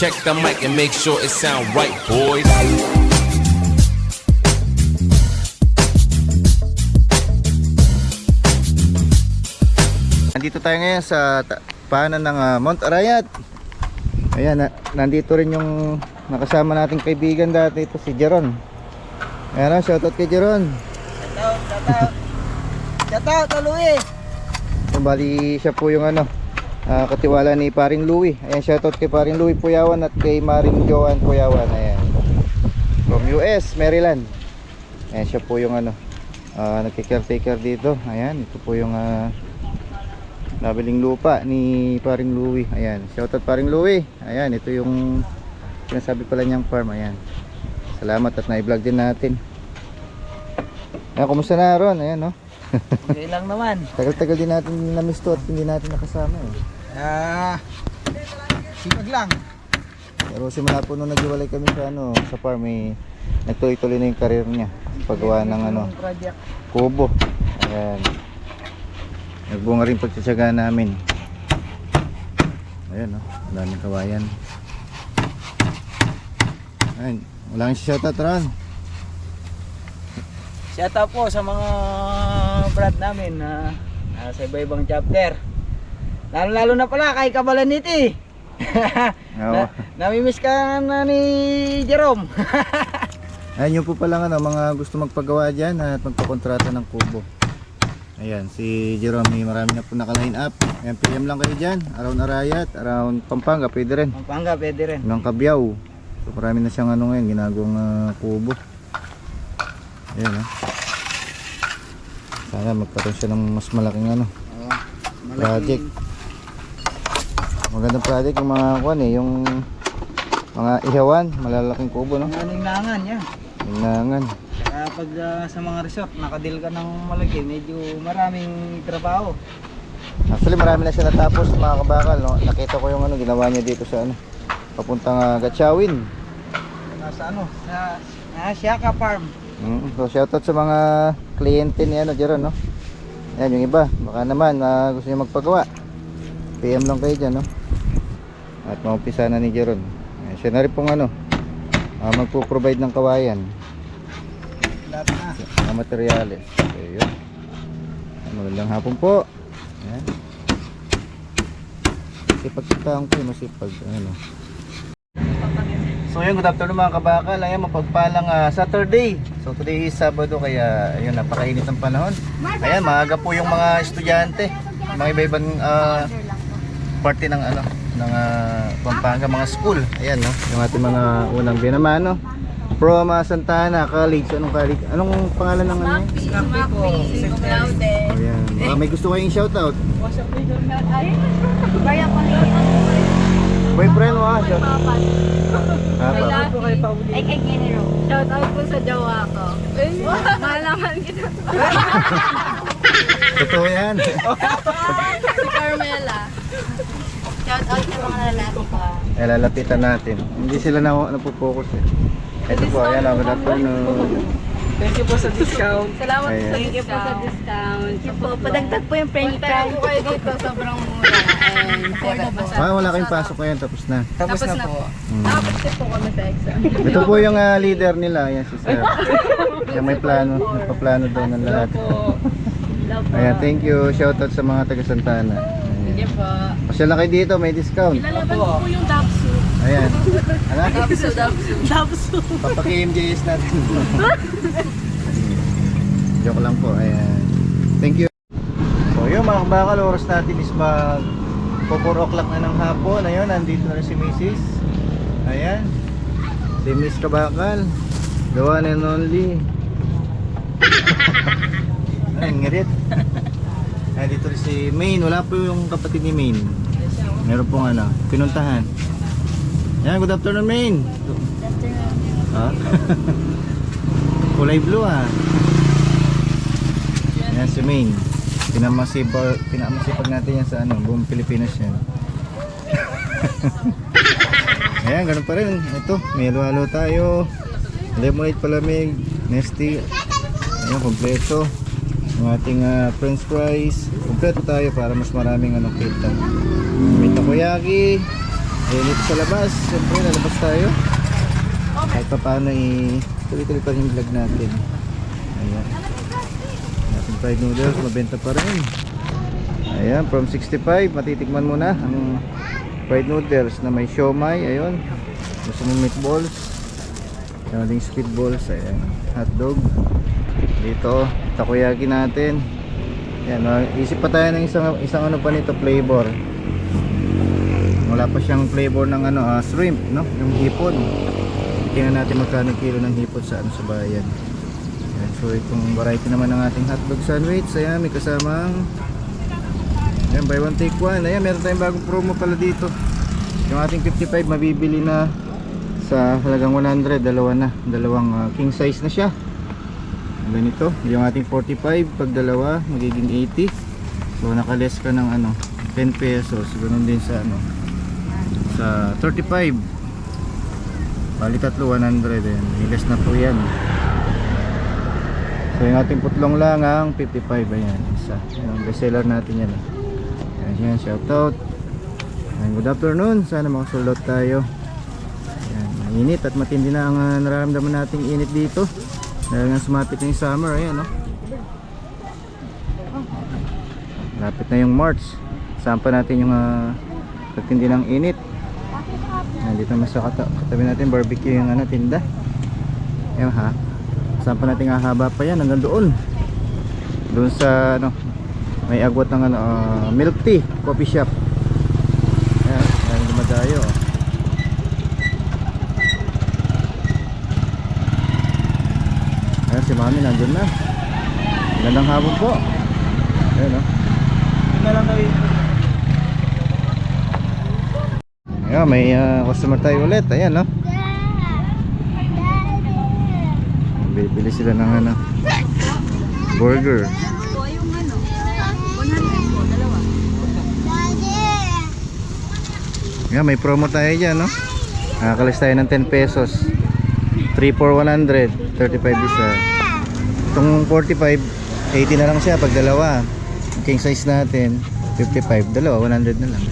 Check the mic and make sure it sound right, boys. Nandito tayo ngayon sa paanan ng Mount Arayat. Ayan, nandito rin yung nakasama nating kaibigan dati, ito si Jeron. Ayan, shoutout kay Jeron. Shoutout Louie. Bali siya po yung katiwala ni Paring Louie. Ayan, shoutout kay Paring Louie Puyawan at kay Maring Joan Puyawan. Ayan, from US, Maryland. Ayan, siya po yung nagki-caretaker dito. Ayan, ito po yung nabiling lupa ni Paring Louie. Ayan, shoutout Paring Louie. Ayan, ito yung sinasabi pala niyang farm. Ayan, salamat at na-vlog din natin. Ayan, kumusta na Ron? Ayan, no? Okay lang naman. Tagal-tagal din natin na-miss to at hindi natin nakasama Sipag lang. Pero simula po nung naghiwalay kami sa farm, nagtuloy-tuloy na yung career niya. Paggawa ng Project. kubo. Ayan, nagbunga rin pagtsatsaga namin. Ayan, no? Daming kawayan. Ayan, wala kang shoutout Ron. Shoutout po sa mga brad namin na sa iba-ibang chapter. Lalo na pala kay Kabalaniti. Namimiss ka na ni Jerome. Ayan, yung po pala mga gusto magpagawa dyan at magpakontrata ng kubo. Ayan, si Jerome, marami na po naka-line up. Ayan, PM lang kayo dyan, around Arayat, around Pampanga, pwede rin. Pampanga, pwede rin. Ng Cabiao. So marami na siyang ngayon, ginagawang kubo. Ayan, sana magkaroon siya ng mas malaking project. Magandang project yung mga yung mga ihawan, malalaking kubo, no? Mga ninangan yan. Ninangan. Pag sa mga resort, nakadil ka ng malaki, medyo maraming trabaho. Actually marami na siya natapos mga kabakal, no? Nakita ko yung ginawa niya dito sa papuntang Gatchawin. Nasa sa Siaka Farm. So shoutout sa mga kliyente ni Jeron, no? Ayan, yung iba baka naman gusto niyo magpagawa, PM lang kayo dyan, no? At maumpisa na ni Jeron. Ayan, siya na rin pong magpo-provide ng kawayan, Lahat na. mga materyales. Ayun, magandang hapon po. Ayan, masipag-taong po, masipag So yun, good afternoon mga kabakal. Ayan, mapagpalang Saturday. So today is Sabado, kaya ayun, napakainit ng panahon. Ayan, maaga po yung mga estudyante, mga iba-ibang party ng Pampanga, mga school. Ayan, no, yung ating mga unang binamano from Santa Ana College. Anong college? Anong pangalan ng Snappy po. Ayan, may gusto kayong shoutout? Boyfriend mo shoutout. Shoutout po kay Pauline. Ay, kay Genero. Shout out po sa jowa ko. Malaman kita. Totoo yan. Si Carmela. Shout out sa mga lalaki ko. Lalapitan natin. Hindi sila napopokus Ito po, ayan, good afternoon. Thank you po sa discount. Salamat Ayan. po. Thank you po sa discount. Thank you po. Padagdag po yung french fries. po kayo dito. Sobrang mura. And affordable sa Wala kayong pasok ngayon, tapos na. Tapos na po. Nakapag-step po kami sa exam. Ito po yung leader nila, ayan si Sir. Kaya may plano, nagpaplano daw ng lahat. Love po. Ayan, thank you. Shoutout sa mga taga Santana. Thank you po. Pasyala kayo dito, may discount. Ilalaban ko po yung Dabsu. Ayan. Ano? Dabsu. Papaki-MJS natin. Joke lang po. Ayan. Thank you. So yun mga kabakal, oras natin is mag 4 o'clock na ng hapon. Ayun, nandito na rin si Mrs. Ayan, si Miss Kabakal, the one and only. Ayan, ngirit. Nandito rin si Maine. Wala po yung kapatid ni Maine. Meron pong pinuntahan. Ayan, good afternoon Maine. Ha? Kulay blue Ayan si Maine. Pinamasipag natin yan sa buong Pilipinas yan. Ayan, ganun pa rin. Ito, may halo-halo tayo. Lemonade, palamig, nesty. Ayan, kompleto. Ang ating french fries. Kompleto tayo para mas maraming kita. May takoyaki. Init sa labas. Siyempre, lalabas tayo. Kahit pa paano tuloy-tuloy pa rin yung vlog natin. Ayan. Ating fried noodles, mabenta pa rin. Ayan, from 65, matitikman mo na ang fried noodles na may siomay. Ayun. Gusto mo meatballs. Ayan, ating speedballs. Ayan, hotdog. Dito, takoyaki natin. Ayan, isip pa tayo ng isang ano pa nito, flavor. Wala pa siyang flavor ng shrimp, no? Yung hipon. Tingnan natin magkano kilo ng hipon sa bayan. Ayan, so itong variety naman ng ating hotdog sandwich. Ayan, may kasamang ayan, buy one take one. Ayan, meron tayong bagong promo pala dito. Yung ating 55 mabibili na sa halagang 100. Dalawang king size na siya. Ganito, yung ating 45 pag dalawa magiging 80. So nakaless ka ng 10 pesos. Ganun din sa sa 35. Bali tatlo 100 din. Less na po yan. So yung ating putlong lang ang 55. Ayan, isa. Yung bestseller natin yan. Ayan, shoutout. Ayan, good afternoon. Sana makasold out tayo. Ayan, mainit at matindi na ang nararamdaman nating init dito. Dahil nga sumapit na yung summer. Ayan, no? Lapit na yung March. Sampa natin yung pagtindi ng init. Ayan, dito naman sa katabi natin barbecue yung tinda. Ayan ha. Sampa natin hahaba pa yan hanggang doon. Doon sa may agwat ng milk tea coffee shop. Ayan, dahil dumadayo. Ayan, si Mami nandun na. Magandang hapon po. Ayan, no? Ayan, may customer tayo ulit. Ayan, no? Bili sila ng burger. Ayan, may promo tayo dyan, no? Nakakalis tayo ng 10 pesos. 3 for 100, 35 isa. Itong 45, 80 na lang siya pag dalawa. King size natin, 55, dalawa 100 na lang.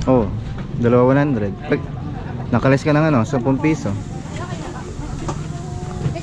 Oh, dalawa 100. Pag nakalis ka ng 10 piso.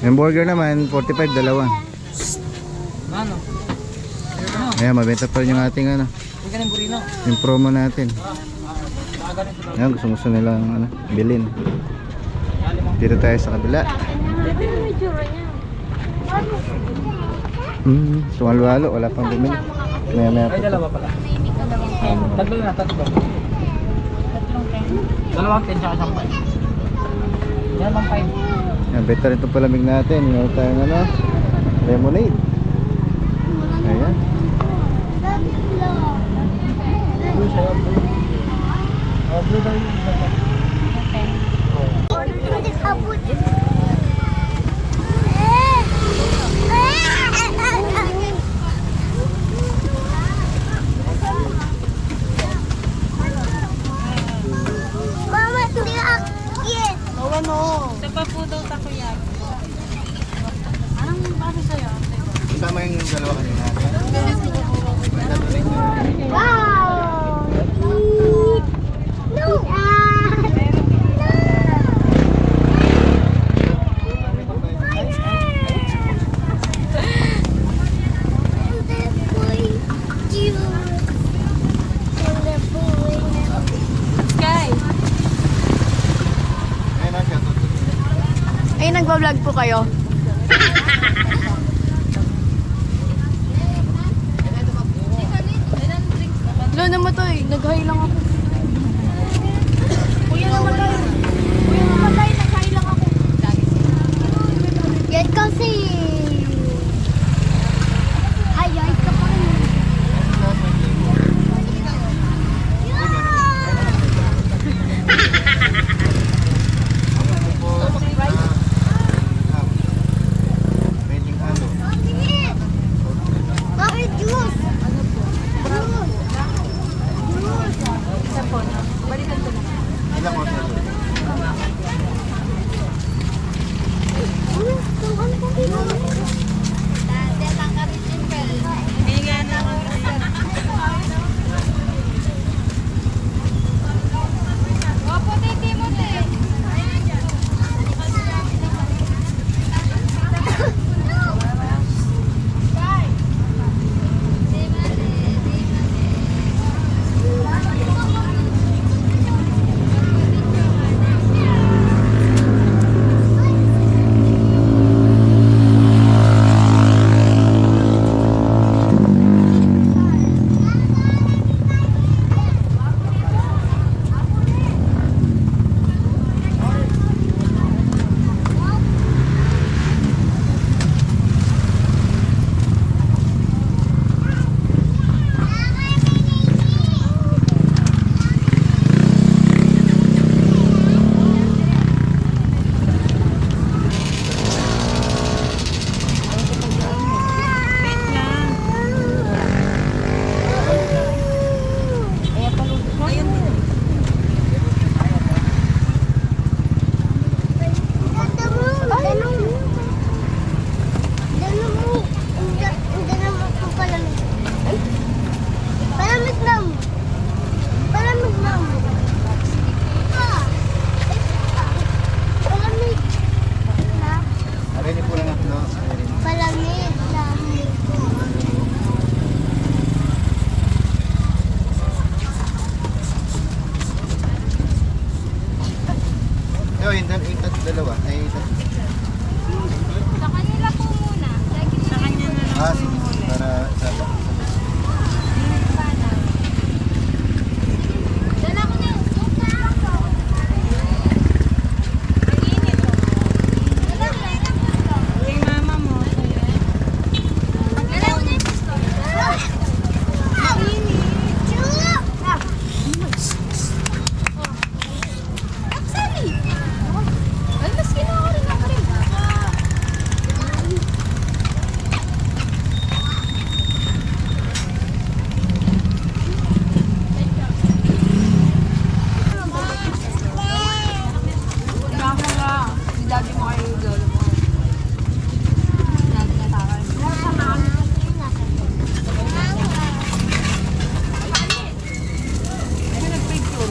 Yung burger naman, 45, dalawa. Ayan, mabenta pa rin yung ating yung promo natin. Ayan, gusto nilang bilhin. Dito tayo sa kabila. Tumalwalo, wala pang bumili. Maya pa. Dalawa pala. Tatlo. Dalawang 10 tsaka isang 5. Yan bang 5? Ayan, better itong palamig natin. Meron tayong lemonade. Ayan. Diba po daw takoyaki? Anong base sa'yo? Kasama yung dalawa kanina. Wow! No! Sky! Ay, nagbablog po kayo? Lolo mo to eh, nag-hi lang ako. Kuya namatay. Nag-hi lang ako. Yan kasi. Ay, ka pa rin. Bakit juice? Isa po, no? Balikan ko na. Ilang order? Ano? Ano?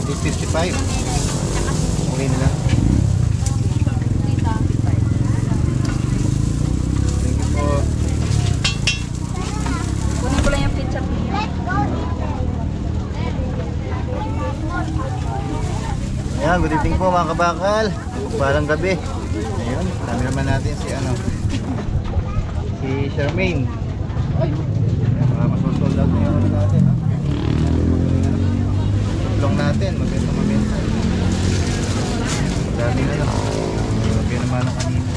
855. Okay na lang. Thank you po. Kunin ko lang yung pizza. Ayan, good evening po mga kabakal. Parang gabi. Ayun, dami naman natin si ano. Si Charmaine. Mga masusold out na yung ano natin, ha? Long natin, mabenta. Dami na yun. Grabe naman ang kanina.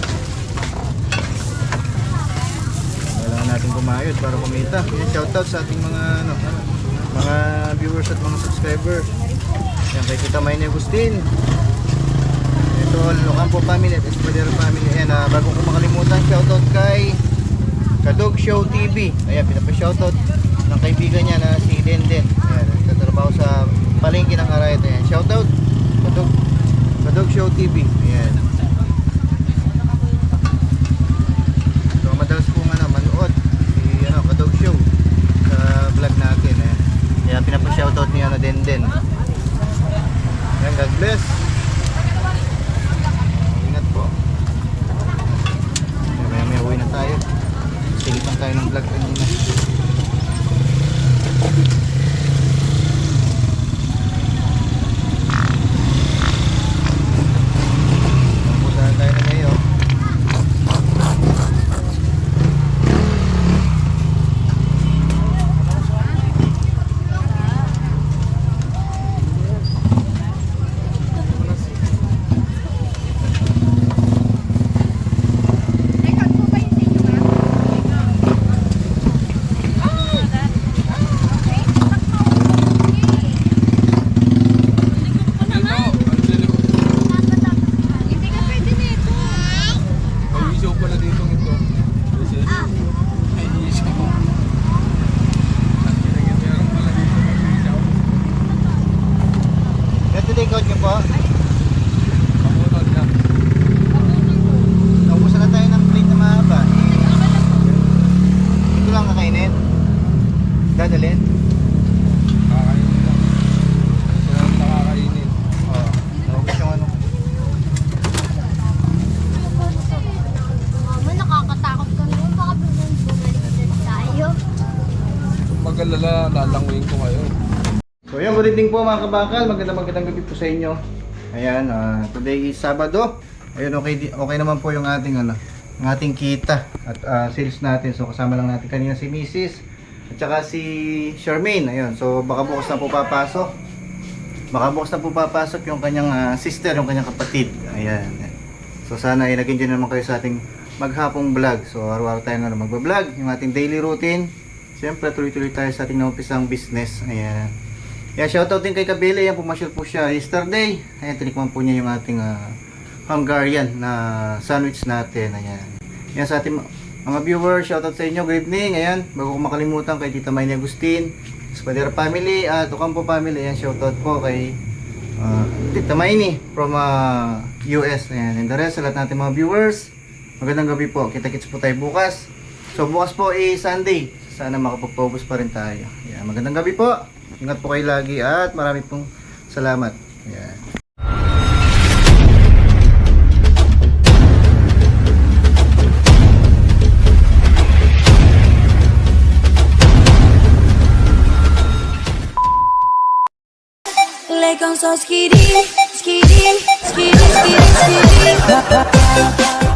Kailangan natin kumayod para kumita. Yan, shoutout sa ating mga ano, mga viewers at mga subscribers. Yan kay Tita Mayne Agustin. Ito, Locampo family at Espadero family. Ayan, bago ko makalimutan, shoutout kay Kadog Show TV. Ayan, pinapa-shoutout ng kaibigan niya na si Denden. Ayan, nagtatrabaho sa palengke ng Arayat. Ayan, shoutout Kadog Show TV. Ayan. So, madalas kong manood si Kadog Show sa vlog natin. Ayan. Kaya pinapa-shoutout niya na Denden. Ayan, God bless. Ingat po. Ayan, may uwi na tayo. Silipan tayo ng vlog kanina. Pupuntahan tayo na ngayon. Take out nyo po. Naubusan na tayo ng plate na mahaba. Ito lang kakainin. Dadalhin. Nakakainin lang. Ito lang nakakainin. Oo. Naubos yung ano. Mama, nakakatakot ka naman. Baka bumalik tayo. Mag-alala, lalanguin ko kayo. So yun, good evening po mga kabakal. Magandang gabi po sa inyo. Ayan, today is Sabado. Ayun, okay naman po yung ating ano, ang ating kita at sales natin. So kasama lang natin kanina si Mrs. at saka si Charmaine. Ayun, so baka bukas na po papasok. Yung kanyang sister, yung kanyang kapatid. Ayan. So sana ay nag-enjoy naman kayo sa ating maghapong vlog. So araw-araw tayo nga magba-vlog, yung ating daily routine. Siyempre tuloy-tuloy tayo sa ating naumpisang business. Ayan. Yan, shoutout din kay Kabili. Yan, pumasyal po siya yesterday. Ayan, tinikman po niya yung ating Hungarian na sandwich natin. Ayan. Yan, sa ating mga viewers, shoutout sa inyo. Good evening. Ayan, bago ko makalimutan kay Tita Mayne Agustin, Espadero family, at Ocampo family. Ayan, shoutout po kay Tita Mayne from US. Ayan, and the rest, sa lahat natin mga viewers, magandang gabi po. Kita-kits po tayo bukas. So, bukas po Sunday. Sana makapag-focus pa rin tayo. Ayan, magandang gabi po. Ingat po kayo lagi at marami pong salamat. Ayan. Like on so skiddy, skiddy, skiddy, skiddy, skiddy.